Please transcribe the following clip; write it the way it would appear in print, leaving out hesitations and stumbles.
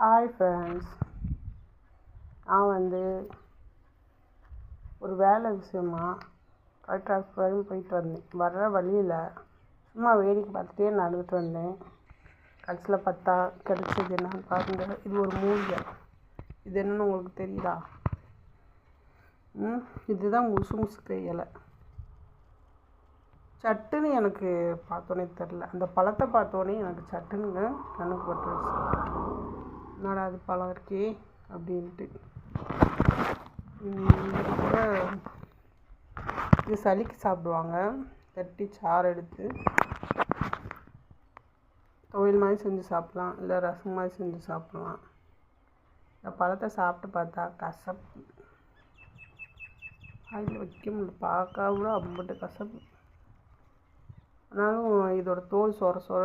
Hi friends, நான் ஒரு வேலை விஷயமா கலெக்டர் ஆஃபீஸ் வரையும் போயிட்டு வந்தேன். வர்ற வழியில் சும்மா வேடிக்கை பார்த்துட்டே நடந்துட்டு வந்தேன். கடைசியில் பார்த்தா கிடைச்சது என்னன்னு பாருங்க. இது ஒரு மூலிகை. இது என்னன்னு உங்களுக்கு தெரியுதா? இதுதான் முசுமுசுக்கு இலை. சட்டுன்னு எனக்கு பார்த்தோன்னே தெரில, அந்த பழத்தை பார்த்தோன்னே எனக்கு சட்டுன்னு கணக்கு பட்டுருச்சு. என்னடா அது பழம் இருக்கே அப்படின்ட்டு. கூட இது சளிக்கு சாப்பிடுவாங்க. தட்டி சாறு எடுத்து துவையல் மாதிரி செஞ்சு சாப்பிட்லாம், இல்லை ரசம் மாதிரி செஞ்சு சாப்பிட்லாம். இந்த பழத்தை சாப்பிட்டு பார்த்தா கசப்பு, அதில் வைக்க முடியல. பார்க்க கூட அம்பட்டு கசப்பு. ஆனாலும் இதோட தோல் சொர சொர